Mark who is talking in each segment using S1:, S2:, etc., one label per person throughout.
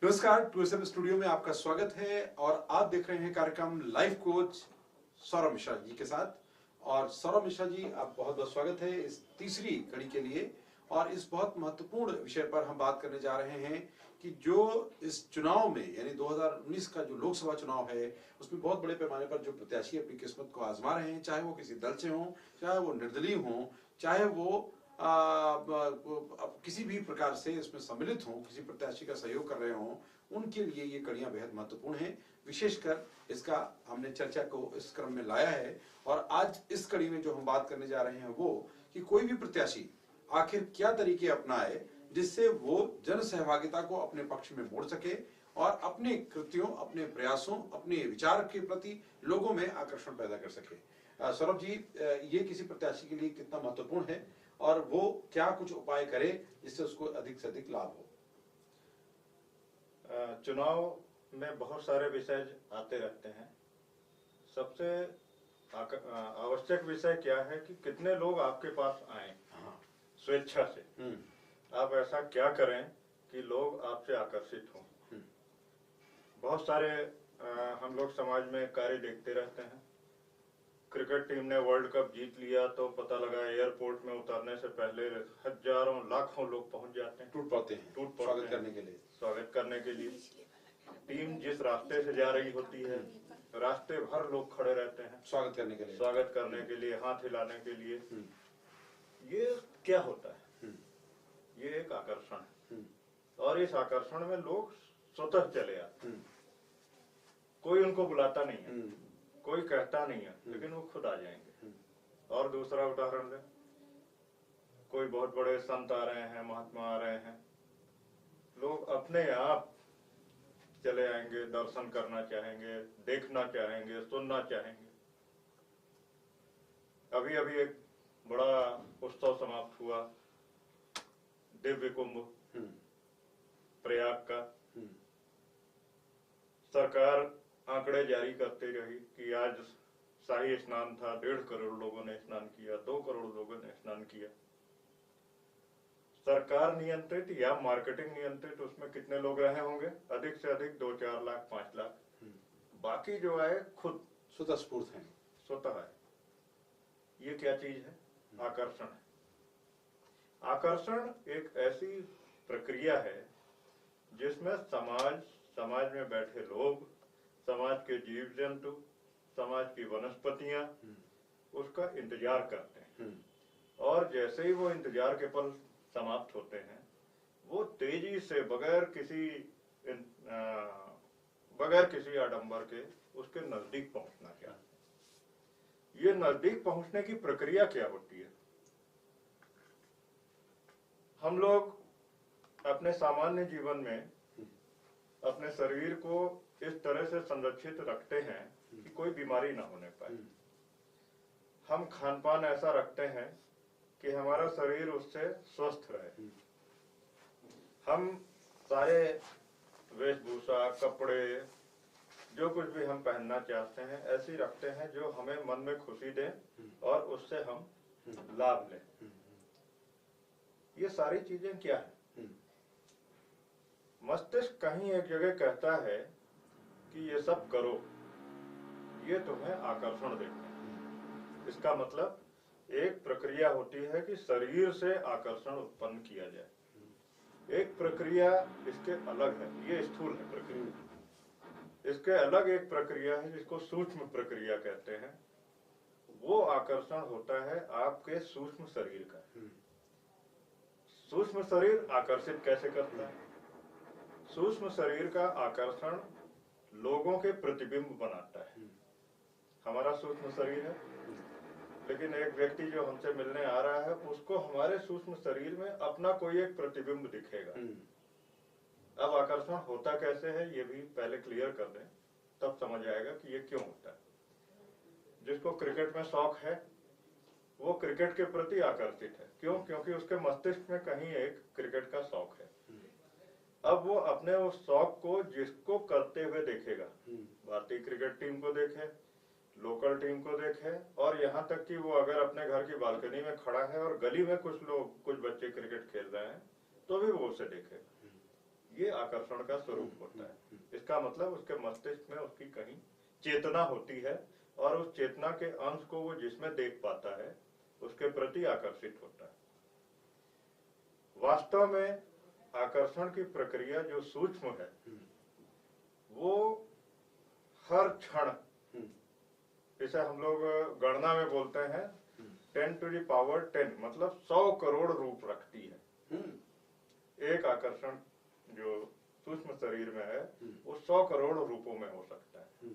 S1: नमस्कार, tourism studio में आपका स्वागत है और आप देख रहे हैं कार्यक्रम लाइफ कोच सौरभ मिश्रा जी के साथ। और सौरभ मिश्रा जी, आप बहुत बहुत स्वागत है इस तीसरी कड़ी के लिए। और इस बहुत महत्वपूर्ण विषय पर हम बात करने जा रहे हैं कि जो इस चुनाव में यानी 2019 का जो लोकसभा चुनाव है उसमें बहुत बड़े पैमाने पर जो प्रत्याशी अपनी किस्मत को आजमा रहे हैं, चाहे वो किसी दल से हों, चाहे वो निर्दलीय हों, चाहे वो किसी भी प्रकार से इसमें सम्मिलित हों, किसी प्रत्याशी का सहयोग कर रहे हों, उनके लिए ये कड़ियां बेहद महत्वपूर्ण हैं। विशेषकर इसका हमने चर्चा को इस क्रम में लाया है। और आज इस कड़ी में जो हम बात करने जा रहे हैं वो कि कोई भी प्रत्याशी आखिर क्या तरीके अपनाए जिससे वो जन सहभागिता को अपने पक्ष में मोड़ सके और अपने कृत्यों, अपने प्रयासों, अपने विचार के प्रति लोगों में आकर्षण पैदा कर सके। सौरभ जी, ये किसी प्रत्याशी के लिए कितना महत्वपूर्ण है और वो क्या कुछ उपाय करे जिससे उसको अधिक से अधिक लाभ हो?
S2: चुनाव में बहुत सारे विषय आते रहते हैं। सबसे आवश्यक विषय क्या है कि कितने लोग आपके पास आए स्वेच्छा से। आप ऐसा क्या करें कि लोग आपसे आकर्षित हों। बहुत सारे हम लोग समाज में कार्य देखते रहते हैं। क्रिकेट टीम ने वर्ल्ड कप जीत लिया तो पता लगा एयरपोर्ट में उतरने से पहले हजारों लाखों लोग पहुंच जाते हैं,
S1: टूट पड़ते हैं स्वागत करने के लिए।
S2: टीम जिस रास्ते से जा रही होती है, रास्ते भर लोग खड़े रहते हैं स्वागत करने के लिए, हाथ हिलाने के लिए। ये क्या होता है? ये एक आकर्षण है और इस आकर्षण में लोग स्वतः चले आते हैं। कोई उनको बुलाता नहीं है, कोई कहता नहीं है, लेकिन वो खुद आ जाएंगे। और दूसरा उदाहरण दें, कोई बहुत बड़े संत आ रहे हैं, महात्मा आ रहे हैं, लोग अपने आप चले आएंगे, दर्शन करना चाहेंगे, देखना चाहेंगे, सुनना चाहेंगे। अभी अभी एक बड़ा उत्सव समाप्त हुआ, दिव्य कुंभ प्रयाग का। सरकार आंकड़े जारी करती रही कि आज शाही स्नान था, 1.5 करोड़ लोगों ने स्नान किया, 2 करोड़ लोगों ने स्नान किया। सरकार नियंत्रित या मार्केटिंग नियंत्रित उसमें कितने लोग रहे होंगे? अधिक से अधिक 2-4 लाख, 5 लाख। बाकी जो आए खुद
S1: स्वतःस्फूर्त है,
S2: स्वतः है। ये क्या चीज है? आकर्षण है। आकर्षण एक ऐसी प्रक्रिया है जिसमें समाज में बैठे लोग, समाज के जीव जंतु, समाज की वनस्पतियां उसका इंतजार करते हैं। और जैसे ही वो इंतजार के पल समाप्त होते हैं, वो तेजी से बगैर किसी आडंबर के उसके नजदीक पहुंचना चाहते हैं। ये नजदीक पहुंचने की प्रक्रिया क्या होती है? हम लोग अपने सामान्य जीवन में अपने शरीर को इस तरह से संरक्षित रखते हैं कि कोई बीमारी ना होने पाए। हम खान पान ऐसा रखते हैं कि हमारा शरीर उससे स्वस्थ रहे। हम सारे वेशभूषा, कपड़े, जो कुछ भी हम पहनना चाहते हैं ऐसे रखते हैं जो हमें मन में खुशी दे और उससे हम लाभ लें। ये सारी चीजें क्या है? मस्तिष्क कहीं एक जगह कहता है कि ये सब करो, ये तुम्हें आकर्षण देगा। इसका मतलब एक प्रक्रिया होती है कि शरीर से आकर्षण उत्पन्न किया जाए। एक प्रक्रिया इसके अलग है, ये स्थूल है प्रक्रिया। इसके अलग एक प्रक्रिया है जिसको सूक्ष्म प्रक्रिया कहते हैं। वो आकर्षण होता है आपके सूक्ष्म शरीर का। सूक्ष्म शरीर आकर्षित कैसे करता है? सूक्ष्म शरीर का आकर्षण लोगों के प्रतिबिंब बनाता है। हमारा सूक्ष्म शरीर है, लेकिन एक व्यक्ति जो हमसे मिलने आ रहा है उसको हमारे सूक्ष्म शरीर में अपना कोई एक प्रतिबिंब दिखेगा। अब आकर्षण होता कैसे है ये भी पहले क्लियर कर दें, तब समझ आएगा कि ये क्यों होता है। जिसको क्रिकेट में शौक है वो क्रिकेट के प्रति आकर्षित है। क्यों? क्योंकि उसके मस्तिष्क में कहीं एक क्रिकेट का शौक है। अब वो अपने उस शौक को जिसको करते हुए देखेगा, भारतीय क्रिकेट टीम को देखे, लोकल टीम को देखे, और यहाँ तक कि वो अगर अपने घर की बालकनी में खड़ा है और गली में कुछ बच्चे क्रिकेट खेल रहे हैं तो भी वो उसे देखेगा। ये आकर्षण का स्वरूप होता है। इसका मतलब उसके मस्तिष्क में उसकी कहीं चेतना होती है और उस चेतना के अंश को वो जिसमें देख पाता है उसके प्रति आकर्षित होता है। वास्तव में आकर्षण की प्रक्रिया जो सूक्ष्म है वो हर क्षण, इसे हम लोग गणना में बोलते हैं 10⁻10, मतलब 100 करोड़ रूप रखती है। एक आकर्षण जो सूक्ष्म शरीर में है वो 100 करोड़ रूपों में हो सकता है।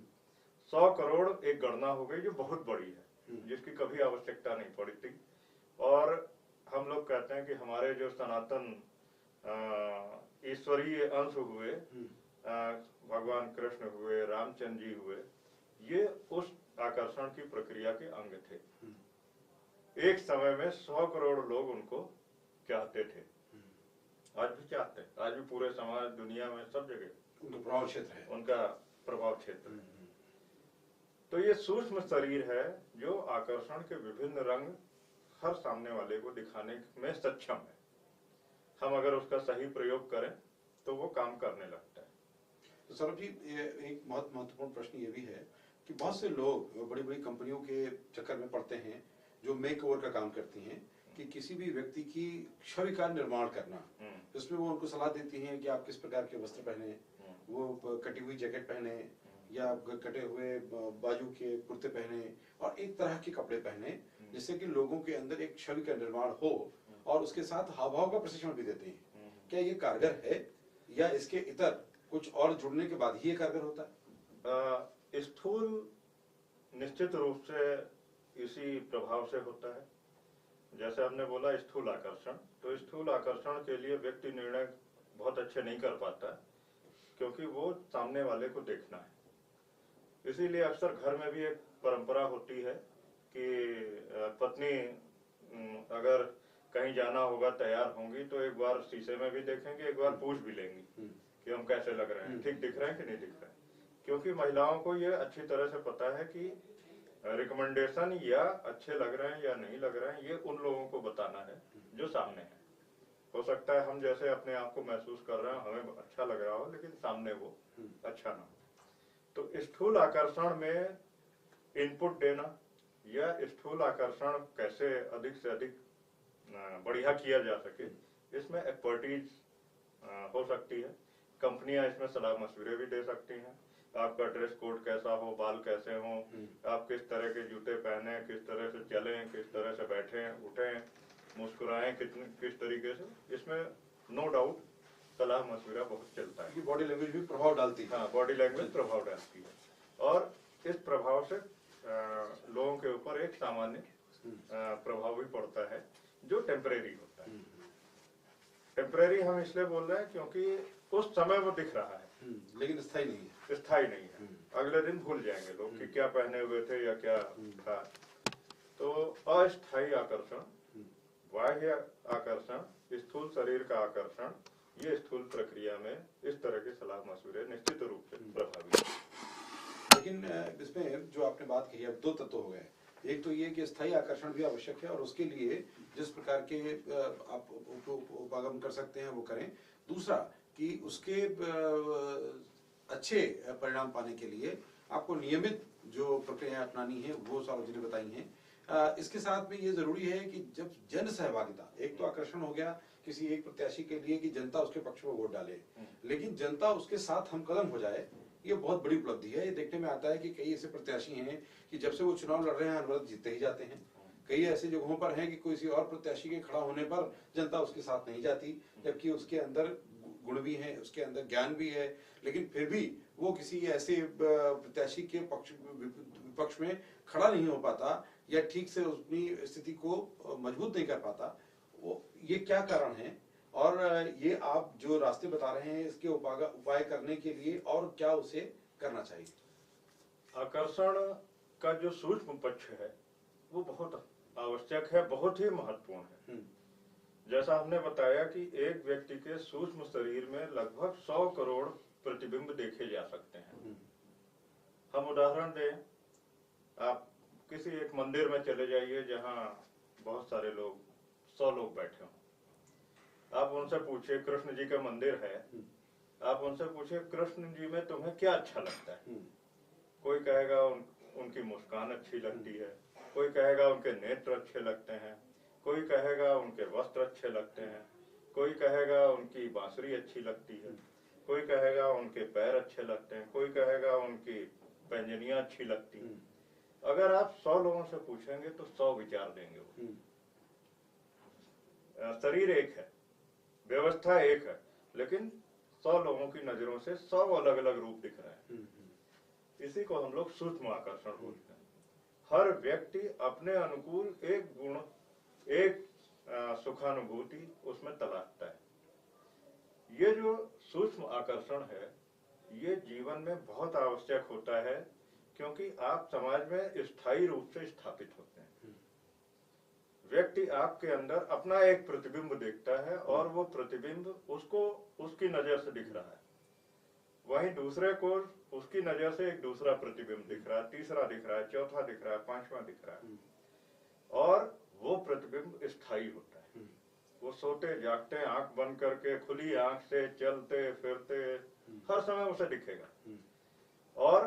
S2: 100 करोड़ एक गणना हो गई जो बहुत बड़ी है, जिसकी कभी आवश्यकता नहीं पड़ी थी। और हम लोग कहते हैं कि हमारे जो सनातन ईश्वरीय अंश हुए, भगवान कृष्ण हुए, रामचंद्र जी हुए, ये उस आकर्षण की प्रक्रिया के अंग थे। एक समय में 100 करोड़ लोग उनको चाहते थे, आज भी चाहते हैं। आज भी पूरे समाज, दुनिया में, सब जगह
S1: उनका प्रभाव क्षेत्र है,
S2: उनका प्रभाव क्षेत्र है। तो ये सूक्ष्म शरीर है जो आकर्षण के विभिन्न रंग हर सामने वाले को दिखाने में सक्षम है। हम अगर उसका सही प्रयोग करें तो वो काम करने लगता है।
S1: तो सौरभ जी, एक बहुत महत्वपूर्ण प्रश्न ये भी है कि बहुत से लोग बड़ी बड़ी कंपनियों के चक्कर में पड़ते हैं जो मेक ओवर का काम करती हैं कि किसी भी व्यक्ति की छवि का निर्माण करना। इसमें वो उनको सलाह देती हैं कि आप किस प्रकार के वस्त्र पहने, वो कटी हुई जैकेट पहने या कटे हुए बाजू के कुर्ते पहने और एक तरह के कपड़े पहने, जिससे कि लोगों के अंदर एक छवि का निर्माण हो, और उसके साथ हाव भाव का प्रशिक्षण भी देते हैं। क्या ये कारगर है या इसके इतर कुछ और जुड़ने के बाद ही ये कारगर होता है?
S2: स्थूल निश्चित रूप से इसी प्रभाव से होता है। जैसे हमने बोला स्थूल आकर्षण, तो स्थूल आकर्षण के लिए व्यक्ति निर्णय बहुत अच्छे नहीं कर पाता क्योंकि वो सामने वाले को देखना है। इसीलिए अक्सर घर में भी एक परंपरा होती है कि पत्नी अगर कहीं जाना होगा, तैयार होंगी, तो एक बार शीशे में भी देखेंगे, एक बार पूछ भी लेंगी कि हम कैसे लग रहे हैं, ठीक दिख रहे हैं कि नहीं दिख रहे हैं। क्योंकि महिलाओं को ये अच्छी तरह से पता है कि रिकमेंडेशन या अच्छे लग रहे हैं या नहीं लग रहे हैं, ये उन लोगों को बताना है जो सामने है। हो सकता है हम जैसे अपने आप को महसूस कर रहे हैं, हमें अच्छा लग रहा हो, लेकिन सामने वो अच्छा ना हो। तो स्थूल आकर्षण में इनपुट देना या स्थूल आकर्षण कैसे अधिक से अधिक बढ़िया किया जा सके, इसमें एक्सपर्टीज हो सकती है। कंपनियां इसमें सलाह मशवरे भी दे सकती हैं। आपका ड्रेस कोड कैसा हो, बाल कैसे हो, आप किस तरह के जूते पहने, किस तरह से चलें, किस तरह से बैठें, उठें, मुस्कुराएं, किस तरीके से, इसमें नो डाउट सलाह मशवरा बहुत चलता है।
S1: बॉडी लैंग्वेज भी प्रभाव डालती है।
S2: हाँ, बॉडी लैंग्वेज प्रभाव डालती है और इस प्रभाव से लोगों के ऊपर एक सामान्य प्रभाव भी पड़ता है जो टेम्परेरी होता है। टेम्परेरी हम इसलिए बोल रहे हैं क्योंकि उस समय वो दिख रहा है,
S1: लेकिन स्थायी नहीं है।
S2: स्थायी नहीं है। अगले दिन भूल जाएंगे लोग कि क्या पहने हुए थे या क्या था। तो अस्थायी आकर्षण, बाह्य आकर्षण, स्थूल शरीर का आकर्षण, ये स्थूल प्रक्रिया में इस तरह के सलाह मशवरे निश्चित रूप से प्रभावी है।
S1: लेकिन इसमें जो आपने बात कही, अब दो तत्व हो गए। एक तो ये कि स्थायी आकर्षण भी आवश्यक है और उसके लिए जिस प्रकार के आप उपागम कर सकते हैं वो करें। दूसरा कि उसके अच्छे परिणाम पाने के लिए आपको नियमित जो प्रक्रिया अपनानी है वो सौरभ जी ने बताई हैं। इसके साथ में ये जरूरी है कि जब जन सहभागिता, एक तो आकर्षण हो गया किसी एक प्रत्याशी के लिए कि जनता उसके पक्ष में वोट डाले, लेकिन जनता उसके साथ हमकदम हो जाए, ये बहुत बड़ी उपलब्धि है। ये देखने में आता है कि कई ऐसे प्रत्याशी हैं कि जब से वो चुनाव लड़ रहे हैं अनवरत जीतते ही जाते हैं। कई ऐसे जगहों पर हैं कि किसी और प्रत्याशी के खड़ा होने पर जनता उसके साथ नहीं जाती, जबकि उसके अंदर गुण भी है, उसके अंदर ज्ञान भी है, लेकिन फिर भी वो किसी ऐसे प्रत्याशी के पक्ष में खड़ा नहीं हो पाता या ठीक से अपनी स्थिति को मजबूत नहीं कर पाता। वो ये क्या कारण है और ये आप जो रास्ते बता रहे हैं इसके उपाय करने के लिए और क्या उसे करना चाहिए?
S2: आकर्षण का जो सूक्ष्म पक्ष है वो बहुत आवश्यक है, बहुत ही महत्वपूर्ण है। जैसा हमने बताया कि एक व्यक्ति के सूक्ष्म शरीर में लगभग 100 करोड़ प्रतिबिंब देखे जा सकते हैं। हम उदाहरण दें, आप किसी एक मंदिर में चले जाइए जहां बहुत सारे लोग, 100 लोग बैठे हों। आप उनसे पूछिए, कृष्ण जी का मंदिर है, आप उनसे पूछिए कृष्ण जी में तुम्हें क्या अच्छा लगता है।
S1: हम्म,
S2: कोई कहेगा उनकी मुस्कान अच्छी लगती है, कोई कहेगा उनके नेत्र अच्छे लगते हैं, कोई कहेगा उनके वस्त्र अच्छे लगते हैं, कोई कहेगा उनकी बांसुरी अच्छी लगती है, कोई कहेगा उनके पैर अच्छे लगते हैं, कोई कहेगा उनकी व्यंजनियां अच्छी लगती हैं। अगर आप 100 लोगों से पूछेंगे तो 100 विचार देंगे वो। शरीर एक है, व्यवस्था एक है, लेकिन 100 लोगों की नजरों से 100 अलग अलग रूप दिख रहा है। इसी को हम लोग सूक्ष्म आकर्षण बोलते हैं। हर व्यक्ति अपने अनुकूल एक गुण, एक सुखानुभूति उसमें तलाशता है। ये जो सूक्ष्म आकर्षण है, ये जीवन में बहुत आवश्यक होता है, क्योंकि आप समाज में स्थायी रूप से स्थापित होते हैं। व्यक्ति आपके अंदर अपना एक प्रतिबिंब देखता है और वो प्रतिबिंब उसको उसकी नजर से दिख रहा है, वहीं दूसरे को उसकी नजर से एक दूसरा प्रतिबिंब दिख रहा है, तीसरा दिख रहा है, चौथा दिख रहा है, पांचवा दिख रहा है, और वो प्रतिबिंब स्थायी होता है। वो सोते जागते आंख बंद करके खुली आंख से चलते फिरते हर समय उसे दिखेगा, और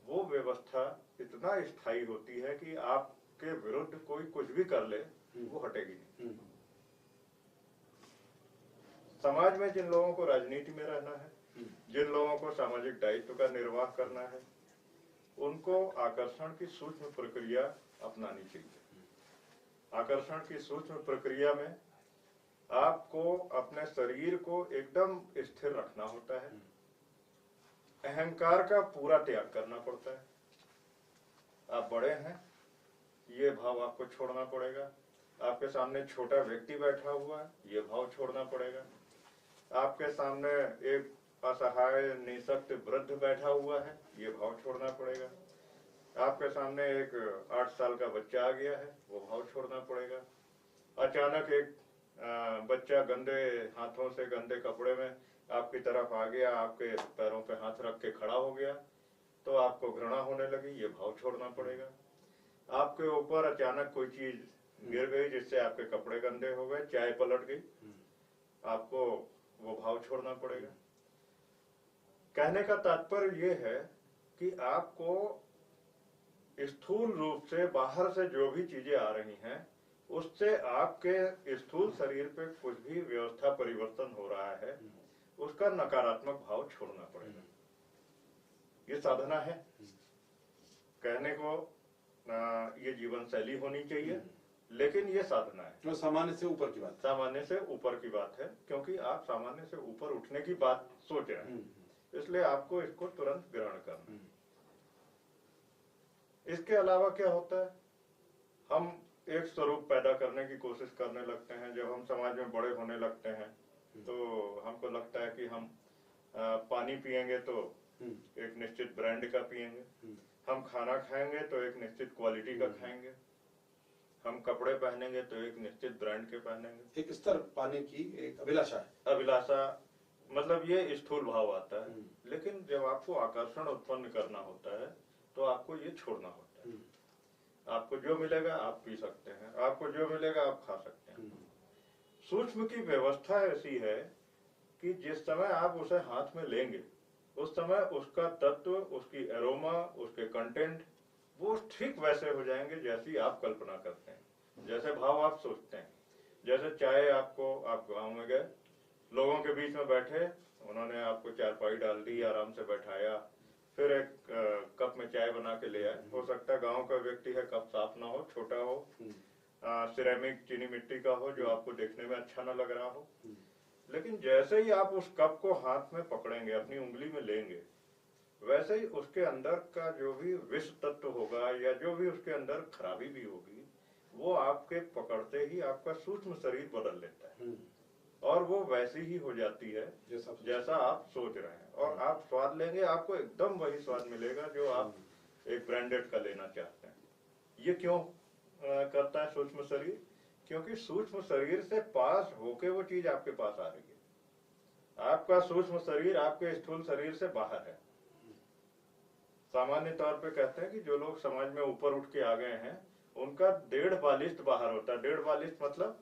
S2: वो व्यवस्था इतना स्थायी होती है कि आपके विरुद्ध कोई कुछ भी कर ले वो हटेगी नहीं। समाज में जिन लोगों को राजनीति में रहना है, जिन लोगों को सामाजिक दायित्व का निर्वाह करना है, उनको आकर्षण की सूक्ष्म प्रक्रिया अपनानी चाहिए। आकर्षण की सूक्ष्म प्रक्रिया में आपको अपने शरीर को एकदम स्थिर रखना होता है, अहंकार का पूरा त्याग करना पड़ता है। आप बड़े हैं, ये भाव आपको छोड़ना पड़ेगा। आपके सामने छोटा व्यक्ति बैठा हुआ है, ये भाव छोड़ना पड़ेगा। आपके सामने एक असहाय निःशक्त वृद्ध बैठा हुआ है, ये भाव छोड़ना पड़ेगा। आपके सामने एक 8 साल का बच्चा आ गया है, वो भाव छोड़ना पड़ेगा। अचानक एक बच्चा गंदे हाथों से गंदे कपड़े में आपकी तरफ आ गया, आपके पैरों पे हाथ रख के खड़ा हो गया, तो आपको घृणा होने लगी, ये भाव छोड़ना पड़ेगा। आपके ऊपर अचानक कोई चीज गिर गई जिससे आपके कपड़े गंदे हो गए, चाय पलट गई, आपको वो भाव छोड़ना पड़ेगा। कहने का तात्पर्य ये है कि आपको स्थूल रूप से बाहर से जो भी चीजें आ रही हैं, उससे आपके स्थूल शरीर पे कुछ भी व्यवस्था परिवर्तन हो रहा है, उसका नकारात्मक भाव छोड़ना पड़ेगा। ये साधना है। कहने को ये जीवन शैली होनी चाहिए, लेकिन ये साधना है।
S1: तो सामान्य से ऊपर की बात,
S2: सामान्य से ऊपर की बात है, क्योंकि आप सामान्य से ऊपर उठने की बात सोच रहे हैं, इसलिए आपको इसको तुरंत ग्रहण करना। इसके अलावा क्या होता है, हम एक स्वरूप पैदा करने की कोशिश करने लगते हैं। जब हम समाज में बड़े होने लगते हैं तो हमको लगता है कि हम पानी पिएंगे तो एक निश्चित ब्रांड का पिएंगे, हम खाना खाएंगे तो एक निश्चित क्वालिटी का खाएंगे, हम कपड़े पहनेंगे तो एक निश्चित ब्रांड के पहनेंगे।
S1: एक स्तर पाने की एक अभिलाषा है।
S2: अभिलाषा मतलब ये स्थूल भाव आता है, लेकिन जब आपको आकर्षण उत्पन्न करना होता है तो आपको ये छोड़ना होता है। आपको जो मिलेगा आप पी सकते हैं, आपको जो मिलेगा आप खा सकते हैं। सूक्ष्म की व्यवस्था ऐसी है कि जिस समय आप उसे हाथ में लेंगे उस समय उसका तत्व, उसकी एरोमा, उसके कंटेंट वो ठीक वैसे हो जाएंगे जैसी आप कल्पना करते हैं, जैसे भाव आप सोचते हैं। जैसे चाय आपको, आप गाँव में गए, लोगों के बीच में बैठे, उन्होंने आपको चारपाई डाल दी, आराम से बैठाया, फिर एक कप में चाय बना के ले आए। हो सकता है गांव का व्यक्ति है, कप साफ ना हो, छोटा हो, सिरेमिक चीनी मिट्टी का हो जो आपको देखने में अच्छा ना लग रहा हो, लेकिन जैसे ही आप उस कप को हाथ में पकड़ेंगे, अपनी उंगली में लेंगे, वैसे ही उसके अंदर का जो भी विष तत्व होगा या जो भी उसके अंदर खराबी भी होगी, वो आपके पकड़ते ही आपका सूक्ष्म शरीर बदल लेता है और वो वैसी ही हो जाती है जैसा आप सोच रहे हैं। और आप स्वाद लेंगे, आपको एकदम वही स्वाद मिलेगा जो आप एक ब्रांडेड का लेना चाहते हैं। ये क्यों करता है सूक्ष्म शरीर? क्योंकि सूक्ष्म शरीर से पास होके वो चीज आपके पास आ रही है। आपका सूक्ष्म शरीर आपके स्थूल शरीर से बाहर है। सामान्य तौर पे कहते हैं कि जो लोग समाज में ऊपर उठ के आ गए हैं उनका 1.5 बालिस्ट बाहर होता है। 1.5 बालिस्ट मतलब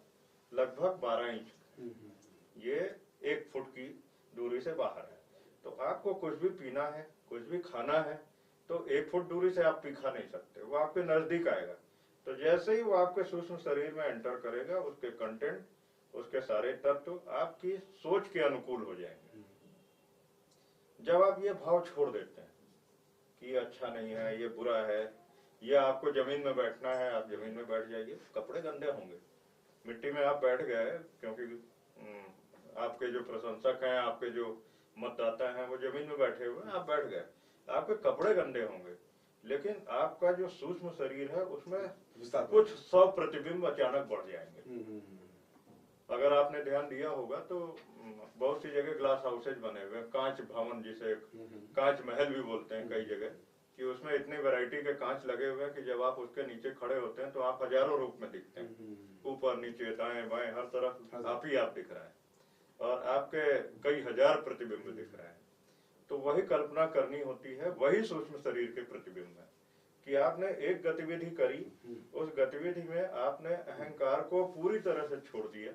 S2: लगभग 12 इंच, ये 1 फुट की दूरी से बाहर है। आपको कुछ भी पीना है, कुछ भी खाना है, तो 1 फुट दूरी से आप पी खा नहीं सकते, वो आपके नजदीक आएगा। तो जैसे ही वो आपके सूक्ष्म शरीर में एंटर करेगा, उसके कंटेंट, उसके सारे तत्व आपकी सोच के अनुकूल हो जाएंगे। जब आप ये भाव छोड़ देते हैं कि ये अच्छा नहीं है, ये बुरा है, या आपको जमीन में बैठना है, आप जमीन में बैठ जाइए, कपड़े गंदे होंगे, मिट्टी में आप बैठ गए क्योंकि आपके जो प्रशंसक हैं, आपके जो मतदाता हैं, वो जमीन में बैठे हुए हैं, आप बैठ गए, आपके कपड़े गंदे होंगे, लेकिन आपका जो सूक्ष्म शरीर है उसमें कुछ 100 प्रतिबिंब अचानक बढ़ जाएंगे। अगर आपने ध्यान दिया होगा तो बहुत सी जगह ग्लास हाउसेज बने हुए हैं, कांच भवन जिसे कांच महल भी बोलते हैं कई जगह, कि उसमें इतनी वैरायटी के कांच लगे हुए हैं कि जब आप उसके नीचे खड़े होते हैं तो आप हजारों रूप में दिखते हैं, ऊपर नीचे दाएं बाएं हर तरफ आप ही आप दिख रहे हैं, और आपके कई हजार प्रतिबिंब दिख रहे हैं। तो वही कल्पना करनी होती है, वही सूक्ष्म शरीर के प्रतिबिंब है कि आपने एक गतिविधि करी, उस गतिविधि में आपने अहंकार को पूरी तरह से छोड़ दिया,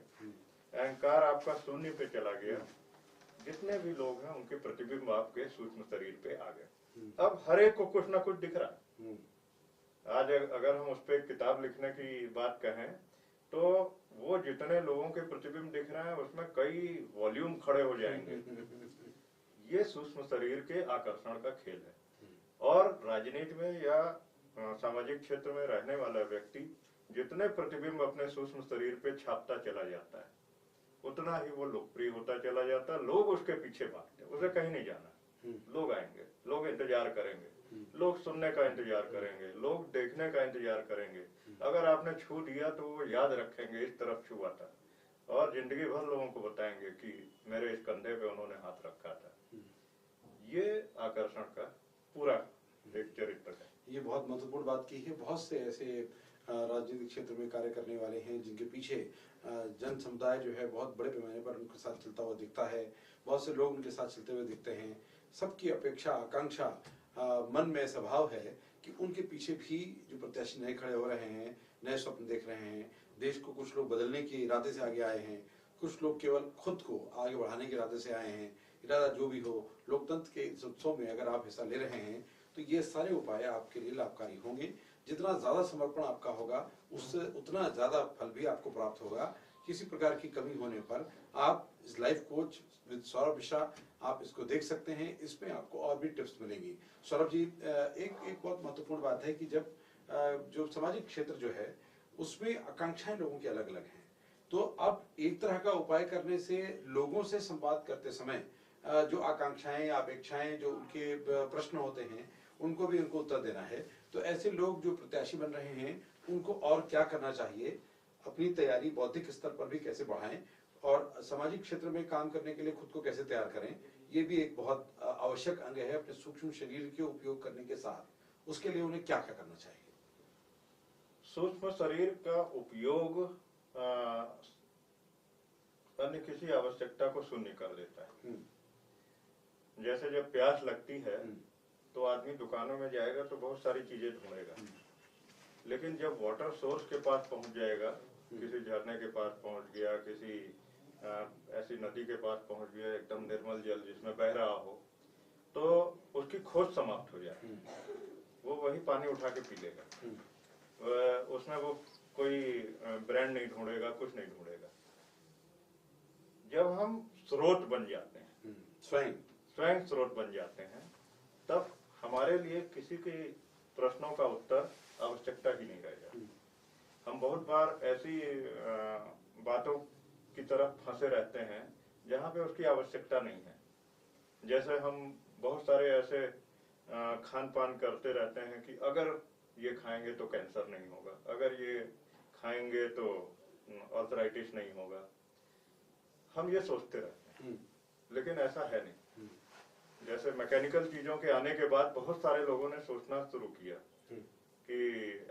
S2: अहंकार आपका शून्य पे चला गया, जितने भी लोग हैं उनके प्रतिबिंब आपके सूक्ष्म शरीर पे आ गए। अब हर एक को कुछ ना कुछ दिख रहा है। आज अगर हम उस पर किताब लिखने की बात कहें तो वो जितने लोगों के प्रतिबिंब दिख रहे हैं उसमें कई वॉल्यूम खड़े हो जाएंगे। ये सूक्ष्म शरीर के आकर्षण का खेल है। और राजनीति में या सामाजिक क्षेत्र में रहने वाला व्यक्ति जितने प्रतिबिंब अपने सूक्ष्म शरीर पे छापता चला जाता है, उतना ही वो लोकप्रिय होता चला जाता है। लोग उसके पीछे भागते हैं, उसे कहीं नहीं जाना, लोग आएंगे, लोग इंतजार करेंगे, लोग सुनने का इंतजार करेंगे, लोग देखने का इंतजार करेंगे। अगर आपने छू दिया तो वो याद रखेंगे इस तरफ छुआ था, और जिंदगी भर लोगों को बताएंगे कि मेरे इस कंधे पे उन्होंने हाथ रखा था। ये आकर्षण का पूरा एक चरित्र है।
S1: ये बहुत महत्वपूर्ण बात की है। बहुत से ऐसे राजनीतिक क्षेत्र में कार्य करने वाले हैं जिनके पीछे जन समुदाय जो है बहुत बड़े पैमाने पर उनके साथ चलता हुआ दिखता है, बहुत से लोग उनके साथ चलते हुए दिखते हैं। सबकी अपेक्षा आकांक्षा मन में स्वभाव है कि उनके पीछे भी जो प्रत्याशी नए खड़े हो रहे हैं, नए स्वप्न देख रहे हैं, देश को कुछ लोग बदलने के इरादे से आगे आए हैं, कुछ लोग केवल खुद को आगे बढ़ाने के इरादे से आए हैं। इरादा जो भी हो, लोकतंत्र के इस उत्सव में अगर आप हिस्सा ले रहे हैं तो ये सारे उपाय आपके लिए लाभकारी होंगे। जितना ज्यादा समर्पण आपका होगा उससे उतना ज्यादा फल भी आपको प्राप्त होगा। किसी प्रकार की कमी होने पर आप इस life coach with Saurabh Mishra आप इसको देख सकते हैं, इसमें आपको और भी टिप्स मिलेंगी। सौरभ जी, एक बहुत महत्वपूर्ण बात है कि जब जो सामाजिक क्षेत्र जो है उसमें आकांक्षाएं लोगों की अलग अलग हैं, तो अब एक तरह का उपाय करने से लोगों से संवाद करते समय जो आकांक्षाएं अपेक्षाएं जो उनके प्रश्न होते हैं उनको भी उनको उत्तर देना है। तो ऐसे लोग जो प्रत्याशी बन रहे हैं उनको और क्या करना चाहिए, अपनी तैयारी बौद्धिक स्तर पर भी कैसे बढ़ाएं और सामाजिक क्षेत्र में काम करने के लिए खुद को कैसे तैयार करें, ये भी एक बहुत आवश्यक अंग है अपने सूक्ष्म शरीर के उपयोग करने के साथ। उसके लिए उन्हें क्या क्या करना चाहिए?
S2: सूक्ष्म शरीर का उपयोग अन्य किसी आवश्यकता को शून्य कर देता है। जैसे जब प्यास लगती है तो आदमी दुकानों में जाएगा तो बहुत सारी चीजें ढूंढेगा, लेकिन जब वाटर सोर्स के पास पहुंच जाएगा, किसी झरने के पास पहुंच गया, किसी ऐसी नदी के पास पहुंच गया, एकदम निर्मल जल जिसमें बह रहा हो, तो उसकी खोज समाप्त हो जाए, वो वही पानी उठा के पी लेगा। उसमें वो कोई ब्रांड नहीं ढूंढेगा, कुछ नहीं ढूंढेगा। जब हम स्रोत बन जाते हैं, स्वयं स्रोत बन जाते हैं, तब हमारे लिए किसी के प्रश्नों का उत्तर आवश्यकता ही नहीं रह जाती। हम बहुत बार ऐसी बातों की तरफ फंसे रहते हैं जहाँ पे उसकी आवश्यकता नहीं है। जैसे हम बहुत सारे ऐसे खान पान करते रहते हैं कि अगर ये खाएंगे तो कैंसर नहीं होगा, अगर ये खाएंगे तो आर्थराइटिस नहीं होगा। हम ये सोचते रहते हैं, लेकिन ऐसा है नहीं। जैसे मैकेनिकल चीजों के आने के बाद बहुत सारे लोगों ने सोचना शुरू किया कि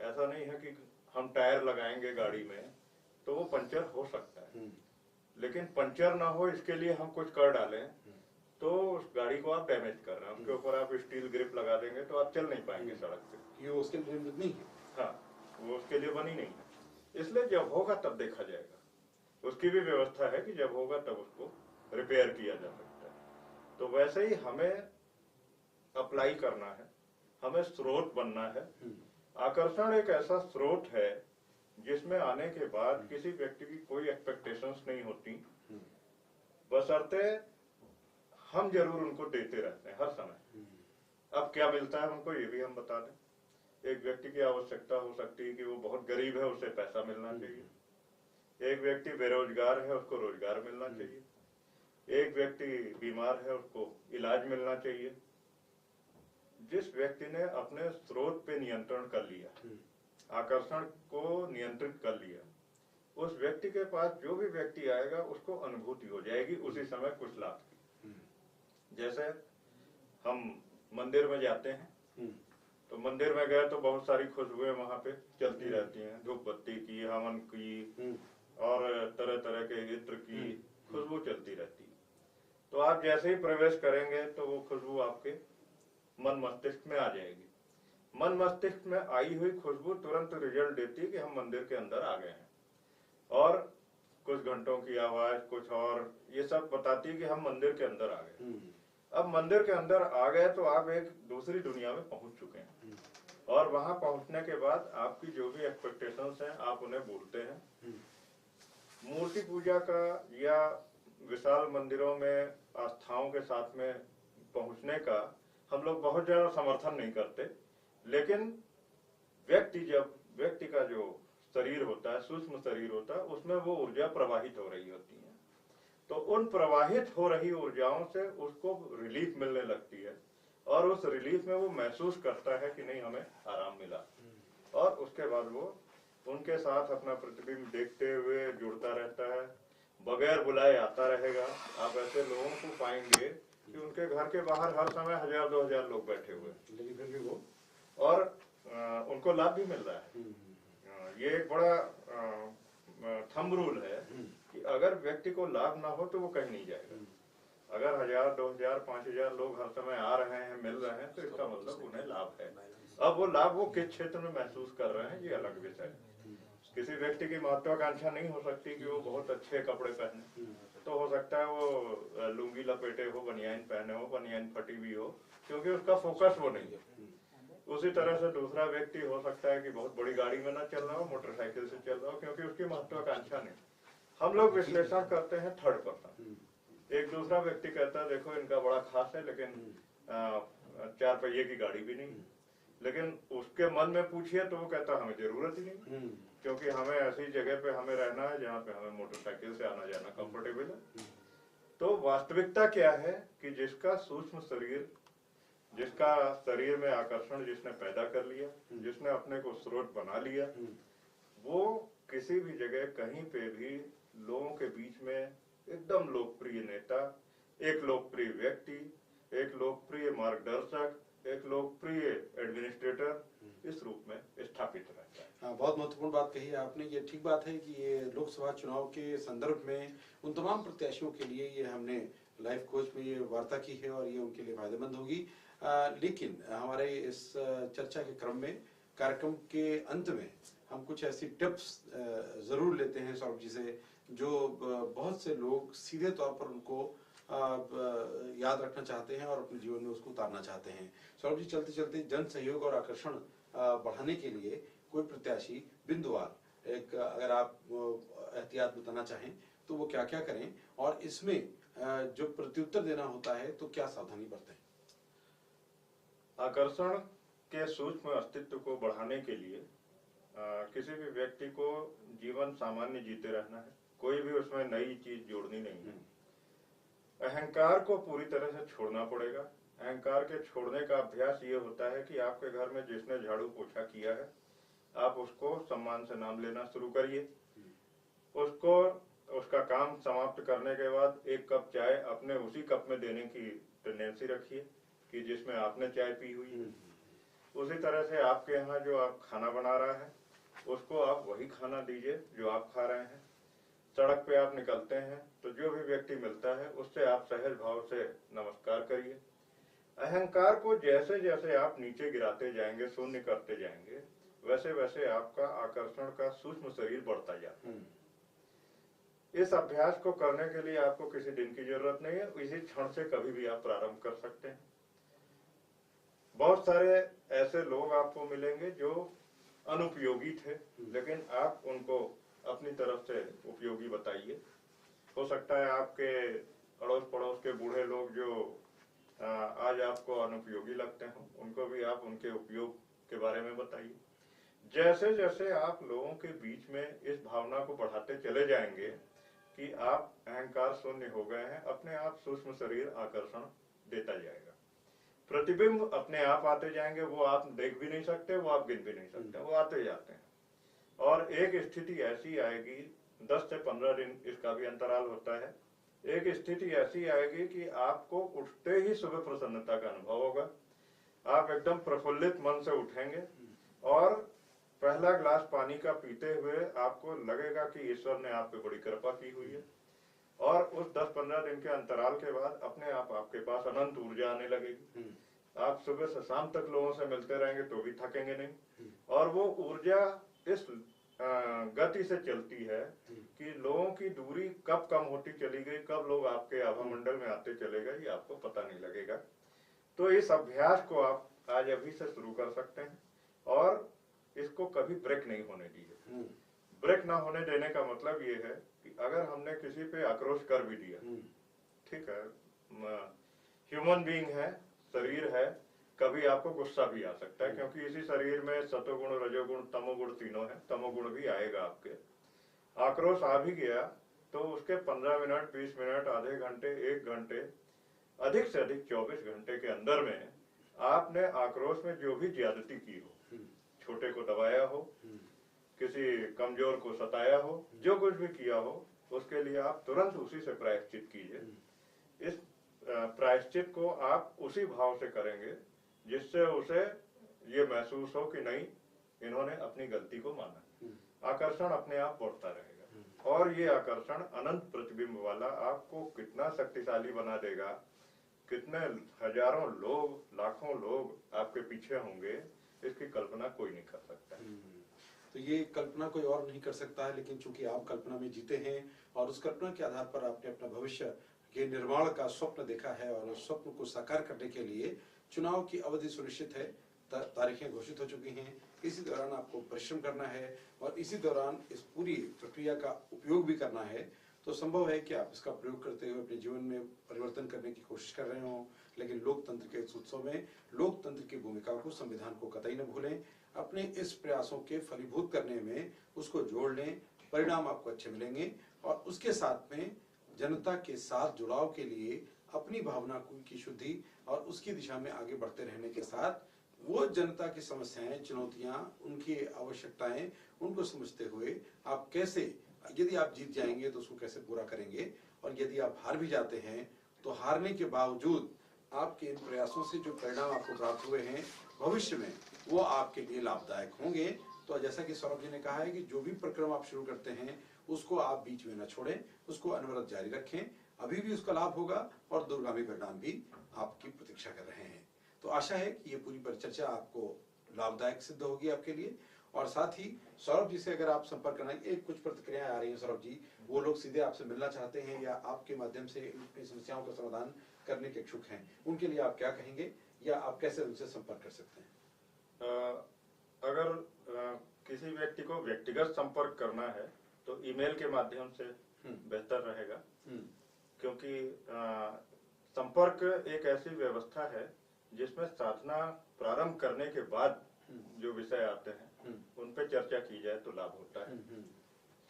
S2: ऐसा नहीं है कि हम टायर लगाएंगे गाड़ी में तो वो पंचर हो सकता है, लेकिन पंचर ना हो इसके लिए हम कुछ कर डालें तो उस गाड़ी को आप डैमेज कर रहे हैं। उसके ऊपर आप स्टील ग्रिप लगा देंगे तो आप चल नहीं पाएंगे सड़क पे।
S1: ये उसके लिए नहीं है।
S2: हाँ, वो उसके लिए बनी नहीं है। इसलिए जब होगा तब देखा जाएगा। उसकी भी व्यवस्था है कि जब होगा तब उसको रिपेयर किया जा सकता है। तो वैसे ही हमें अप्लाई करना है, हमें स्रोत बनना है। आकर्षण एक ऐसा स्रोत है जिसमें आने के बाद किसी व्यक्ति की कोई एक्सपेक्टेशंस नहीं होती, बशर्ते हम जरूर उनको देते रहते हैं हर समय। अब क्या मिलता है उनको, ये भी हम बता दें। एक व्यक्ति की आवश्यकता हो सकती है कि वो बहुत गरीब है, उसे पैसा मिलना चाहिए। एक व्यक्ति बेरोजगार है, उसको रोजगार मिलना चाहिए। एक व्यक्ति बीमार है, उसको इलाज मिलना चाहिए। जिस व्यक्ति ने अपने स्रोत पे नियंत्रण कर लिया, आकर्षण को नियंत्रित कर लिया, उस व्यक्ति के पास जो भी व्यक्ति आएगा उसको अनुभूति हो जाएगी उसी समय कुछ लाभ की। जैसे हम मंदिर में जाते हैं, तो मंदिर में गए तो बहुत सारी खुशबुएं वहां पे चलती रहती हैं, धूप बत्ती की, हवन की और तरह तरह के इत्र की खुशबू चलती रहती है। तो आप जैसे ही प्रवेश करेंगे तो वो खुशबू आपके मन मस्तिष्क में आ जाएगी। मन मस्तिष्क में आई हुई खुशबू तुरंत रिजल्ट देती है कि हम मंदिर के अंदर आ गए हैं, और कुछ घंटों की आवाज, कुछ और ये सब बताती है कि हम मंदिर के अंदर आ गए। अब मंदिर के अंदर आ गए तो आप एक दूसरी दुनिया में पहुंच चुके हैं, और वहां पहुंचने के बाद आपकी जो भी एक्सपेक्टेशंस हैं आप उन्हें भूलते हैं। मूर्ति पूजा का या विशाल मंदिरों में आस्थाओं के साथ में पहुंचने का हम लोग बहुत ज्यादा समर्थन नहीं करते, लेकिन व्यक्ति का जो शरीर होता है, सूक्ष्म शरीर होता है, उसमें वो ऊर्जा प्रवाहित हो रही होती है। तो उन प्रवाहित हो रही ऊर्जाओं से उसको रिलीफ मिलने लगती है, और उस रिलीफ में वो महसूस करता है कि नहीं हमें आराम मिला, और उसके बाद वो उनके साथ अपना प्रतिबिंब देखते हुए जुड़ता रहता है, बगैर बुलाए आता रहेगा। आप ऐसे लोगों को पाएंगे कि उनके घर के बाहर हर समय 1000-2000 लोग बैठे हुए हैं,
S1: लेकिन फिर भी वो
S2: और उनको लाभ भी मिल रहा है। ये एक बड़ा थंब रूल है कि अगर व्यक्ति को लाभ ना हो तो वो कहीं नहीं जाएगा। अगर 1000-2000 5000 लोग हर समय आ रहे हैं, मिल रहे हैं, तो इसका मतलब उन्हें लाभ है। अब वो लाभ वो किस क्षेत्र में महसूस कर रहे हैं ये अलग विषय है। किसी व्यक्ति की महत्वाकांक्षा नहीं हो सकती कि वो बहुत अच्छे कपड़े पहने, तो हो सकता है वो लुंगी लपेटे हो, बनियान पहने हो, बनियान फटी हुई हो, क्योंकि उसका फोकस वो नहीं है। उसी तरह से दूसरा व्यक्ति हो सकता है कि बहुत बड़ी गाड़ी में ना चल रहा हो, मोटरसाइकिल से चल रहा हो, क्योंकि उसकी महत्वाकांक्षा नहीं। हम लोग विश्लेषण करते हैं थर्ड पर्सन। एक दूसरा व्यक्ति कहता है देखो इनका बड़ा खास है, लेकिन 4 पहिए की गाड़ी भी नहीं, लेकिन उसके मन में पूछिए तो वो कहता हमें जरूरत ही नहीं, क्योंकि हमें ऐसी जगह पे हमें रहना है जहाँ पे हमें मोटरसाइकिल से आना जाना कंफर्टेबल है। तो वास्तविकता क्या है कि जिसका सूक्ष्म शरीर, जिसका शरीर में आकर्षण जिसने पैदा कर लिया, जिसने अपने को स्रोत बना लिया, वो किसी भी जगह कहीं पे भी लोगों के बीच में एकदम लोकप्रिय नेता, एक लोकप्रिय व्यक्ति, एक लोकप्रिय मार्गदर्शक, एक लोकप्रिय एडमिनिस्ट्रेटर इस रूप में स्थापित रहता है।
S1: हाँ, बहुत महत्वपूर्ण बात कही आपने। ये ठीक बात है कि ये लोकसभा चुनाव के संदर्भ में उन तमाम प्रत्याशियों के लिए ये हमने लाइफ कोच में ये वार्ता की है, और ये उनके लिए फायदेमंद होगी। लेकिन हमारे इस चर्चा के क्रम में, कार्यक्रम के अंत में हम कुछ ऐसी टिप्स जरूर लेते हैं सौरभ जी से, जो बहुत से लोग सीधे तौर पर उनको याद रखना चाहते हैं और अपने जीवन में उसको उतारना चाहते हैं। सौरभ जी, चलते चलते जन सहयोग और आकर्षण बढ़ाने के लिए कोई प्रत्याशी बिंदुवार एक अगर आप एहतियात बताना चाहें तो वो क्या क्या करें, और इसमें जो प्रत्युत्तर देना होता है तो क्या सावधानी बरतें?
S2: आकर्षण के सूक्ष्म अस्तित्व को बढ़ाने के लिए किसी भी व्यक्ति को जीवन सामान्य जीते रहना है, कोई भी उसमें नई चीज जोड़नी नहीं है। अहंकार को पूरी तरह से छोड़ना पड़ेगा। अहंकार के छोड़ने का अभ्यास ये होता है कि आपके घर में जिसने झाड़ू पोछा किया है, आप उसको सम्मान से नाम लेना शुरू करिए। उसको उसका काम समाप्त करने के बाद एक कप चाय अपने उसी कप में देने की टेंडेंसी रखिए कि जिसमें आपने चाय पी हुई है। उसी तरह से आपके यहाँ जो आप खाना बना रहा है उसको आप वही खाना दीजिए जो आप खा रहे हैं। सड़क पे आप निकलते हैं तो जो भी व्यक्ति मिलता है उससे आप सहज भाव से नमस्कार करिए। अहंकार को जैसे जैसे आप नीचे गिराते जाएंगे, शून्य करते जाएंगे, वैसे वैसे आपका आकर्षण का सूक्ष्म शरीर बढ़ता जाता है। इस अभ्यास को करने के लिए आपको किसी दिन की जरूरत नहीं है, इसी क्षण से कभी भी आप प्रारंभ कर सकते हैं। बहुत सारे ऐसे लोग आपको मिलेंगे जो अनुपयोगी थे, लेकिन आप उनको अपनी तरफ से उपयोगी बताइए। हो सकता है आपके अड़ोस पड़ोस के बूढ़े लोग जो आज आपको अनुपयोगी लगते हों, उनको भी आप उनके उपयोग के बारे में बताइए। जैसे जैसे आप लोगों के बीच में इस भावना को बढ़ाते चले जाएंगे कि आप अहंकार शून्य हो गए हैं, अपने आप सूक्ष्म शरीर आकर्षण देता जाएगा। प्रतिबिंब अपने आप आते जाएंगे, वो आप देख भी नहीं सकते, वो आप गिन भी नहीं सकते, वो आते जाते हैं। और एक स्थिति ऐसी आएगी, 10 से 15 दिन इसका भी अंतराल होता है। एक स्थिति ऐसी आएगी कि आपको उठते ही सुबह प्रसन्नता का अनुभव होगा, आप एकदम प्रफुल्लित मन से उठेंगे और पहला ग्लास पानी का पीते हुए आपको लगेगा कि ईश्वर ने आप पे बड़ी कृपा की हुई है। और उस 10-15 दिन के अंतराल के बाद अपने आप आपके पास अनंत ऊर्जा आने लगेगी। आप सुबह से शाम तक लोगों से मिलते रहेंगे तो भी थकेंगे नहीं, और वो ऊर्जा इस गति से चलती है कि लोगों की दूरी कब कम होती चली गई, कब लोग आपके आभा मंडल में आते चले गए, ये आपको पता नहीं लगेगा। तो इस अभ्यास को आप आज अभी से शुरू कर सकते हैं और इसको कभी ब्रेक नहीं होने दीजिए। ब्रेक ना होने देने का मतलब ये है कि अगर हमने किसी पे आक्रोश कर भी दिया, ठीक है, ह्यूमन बीइंग है, शरीर है, कभी आपको गुस्सा भी आ सकता है, क्योंकि इसी शरीर में सतोगुण, रजोगुण, तमोगुण तीनों है, तमोगुण भी आएगा आपके। आक्रोश आ भी गया तो उसके 15 मिनट, 20 मिनट, आधे घंटे, 1 घंटे, अधिक से अधिक 24 घंटे के अंदर में आपने आक्रोश में जो भी ज्यादती की हो, छोटे को दबाया हो, किसी कमजोर को सताया हो, जो कुछ भी किया हो, उसके लिए आप तुरंत उसी से प्रायश्चित कीजिए। इस प्रायश्चित को आप उसी भाव से करेंगे जिससे उसे ये महसूस हो कि नहीं, इन्होंने अपनी गलती को माना। आकर्षण अपने आप बढ़ता रहेगा और ये आकर्षण अनंत प्रतिबिंब वाला आपको कितना शक्तिशाली बना देगा, कितने हजारों लोग, लाखों लोग आपके पीछे होंगे, इसकी कल्पना कोई नहीं कर सकता।
S1: तो ये कल्पना कोई और नहीं कर सकता है, लेकिन चूंकि आप कल्पना में जीते हैं और उस कल्पना के आधार पर आपने अपना भविष्य के निर्माण का स्वप्न देखा है और उस स्वप्न को साकार करने के लिए चुनाव की अवधि सुनिश्चित है, तारीखें घोषित हो चुकी हैं। इसी दौरान आपको परिश्रम करना है और इसी दौरान इस पूरी प्रक्रिया का उपयोग भी करना है। तो संभव है कि आप इसका प्रयोग करते हुए अपने जीवन में परिवर्तन करने की कोशिश कर रहे हो, लेकिन लोकतंत्र के इस उत्सव में लोकतंत्र की भूमिका को, संविधान को कतई न भूलें। अपने इस प्रयासों के फलीभूत करने में उसको जोड़ लें, परिणाम आपको अच्छे मिलेंगे। और उसके साथ में जनता के साथ जुड़ाव के लिए अपनी भावना की शुद्धि और उसकी दिशा में आगे बढ़ते रहने के साथ वो जनता की समस्याएं, चुनौतियां, उनकी आवश्यकताएं, उनको समझते हुए आप कैसे, यदि आप जीत जाएंगे तो उसको कैसे पूरा करेंगे, और यदि आप हार भी जाते हैं तो हारने के बावजूद आपके इन प्रयासों से जो परिणाम आपको प्राप्त हुए हैं भविष्य में, वो आपके लिए लाभदायक होंगे। तो जैसा कि सौरभ जी ने कहा है कि जो भी प्रक्रम आप शुरू करते हैं उसको आप बीच में न छोड़ें, उसको अनवरत जारी रखें, अभी भी उसका लाभ होगा और दूरगामी परिणाम भी आपकी प्रतीक्षा कर रहे हैं। तो आशा है कि ये पूरी परिचर्चा आपको लाभदायक सिद्ध होगी आपके लिए। और साथ ही सौरभ जी से अगर आप संपर्क करना, एक कुछ प्रतिक्रियाएं आ रही हैं सौरभ जी, वो लोग सीधे आपसे मिलना चाहते हैं या आपके माध्यम से अपनी समस्याओं का समाधान करने के इच्छुक हैं, उनके लिए आप क्या कहेंगे या आप कैसे उनसे संपर्क कर सकते हैं?
S2: अगर किसी व्यक्ति को व्यक्तिगत संपर्क करना है तो ईमेल के माध्यम से बेहतर रहेगा, क्योंकि संपर्क एक ऐसी व्यवस्था है जिसमें साधना प्रारंभ करने के बाद जो विषय आते हैं उन पे चर्चा की जाए तो लाभ होता है।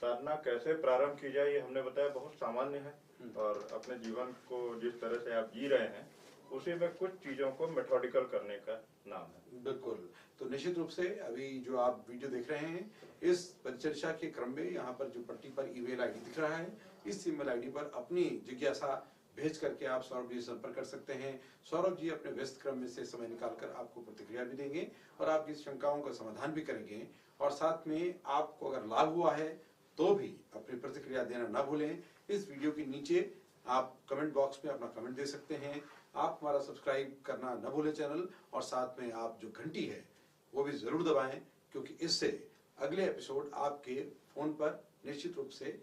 S2: साधना कैसे प्रारंभ की जाए ये हमने बताया, बहुत सामान्य है, और अपने जीवन को जिस तरह से आप जी रहे हैं उसी में कुछ चीजों को मेथोडिकल करने का नाम है।
S1: बिल्कुल। तो निश्चित रूप से अभी जो आप वीडियो देख रहे हैं, इस परिचर्चा के क्रम में यहाँ पर जो पट्टी पर ईमेल आईडी दिख रहा है, इस ईमेल आईडी पर अपनी जिज्ञासा भेज करके आप सौरभ जी से संपर्क कर सकते हैं। सौरभ जी अपने व्यस्त क्रम में से समय निकालकर आपको प्रतिक्रिया भी देंगे और आपकी शंकाओं का समाधान भी करेंगे। और साथ में आपको अगर लाभ हुआ है तो भी अपनी प्रतिक्रिया देना ना भूलें। इस वीडियो के नीचे आप कमेंट बॉक्स में अपना कमेंट दे सकते हैं। आप हमारा सब्सक्राइब करना न भूलें चैनल, और साथ में आप जो घंटी है वो भी जरूर दबाएं, क्योंकि इससे अगले एपिसोड आपके फोन पर निश्चित रूप से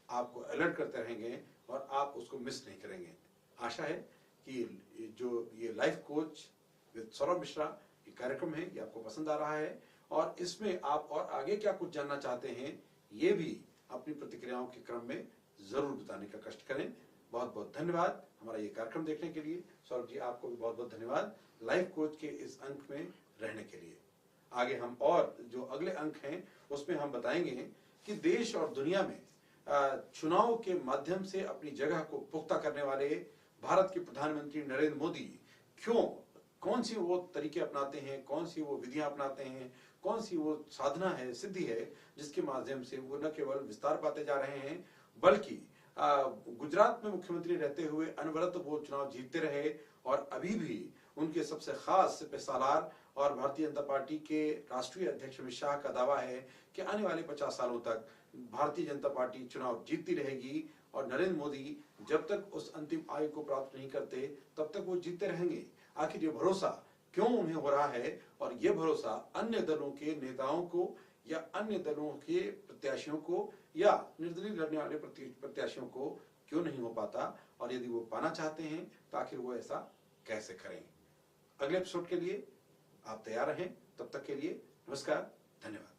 S1: आपको अलर्ट करते रहेंगे और आप उसको मिस नहीं करेंगे। आशा है कि जो ये life coach with Saurabh Mishra ये कार्यक्रम है ये आपको पसंद आ रहा है और इसमें आप और आगे क्या कुछ जानना चाहते हैं ये भी अपनी प्रतिक्रियाओं के क्रम में जरूर बताने का कष्ट करें। बहुत बहुत धन्यवाद हमारा ये कार्यक्रम देखने के लिए। सौरभ जी आपको भी बहुत बहुत धन्यवाद लाइफ कोच के इस अंक में रहने के लिए। आगे हम और जो अगले अंक हैं उसमें हम बताएंगे कि देश और दुनिया में चुनाव के माध्यम से अपनी जगह को पुख्ता करने वाले भारत के प्रधानमंत्री नरेंद्र मोदी क्यों कौन सी वो तरीके अपनाते हैं, कौन सी वो विधियां अपनाते हैं, कौन सी वो साधना है, सिद्धि है जिसके माध्यम से वो न केवल विस्तार पाते जा रहे हैं बल्कि गुजरात में मुख्यमंत्री रहते हुए अनवरत वो चुनाव जीतते रहे और अभी भी उनके सबसे खास सालार और भारतीय जनता पार्टी के राष्ट्रीय अध्यक्ष अमित शाह का दावा है कि आने वाले 50 सालों तक भारतीय जनता पार्टी चुनाव जीतती रहेगी और नरेंद्र मोदी जब तक उस अंतिम आयु को प्राप्त नहीं करते तब तक वो जीतते रहेंगे। आखिर ये भरोसा क्यों उन्हें हो रहा है और ये भरोसा अन्य दलों के नेताओं को या अन्य दलों के प्रत्याशियों को या निर्दलीय लड़ने वाले प्रत्याशियों को क्यों नहीं हो पाता और यदि वो पाना चाहते हैं तो आखिर वो ऐसा कैसे करें। अगले एपिसोड के लिए आप तैयार रहें। तब तक के लिए नमस्कार, धन्यवाद।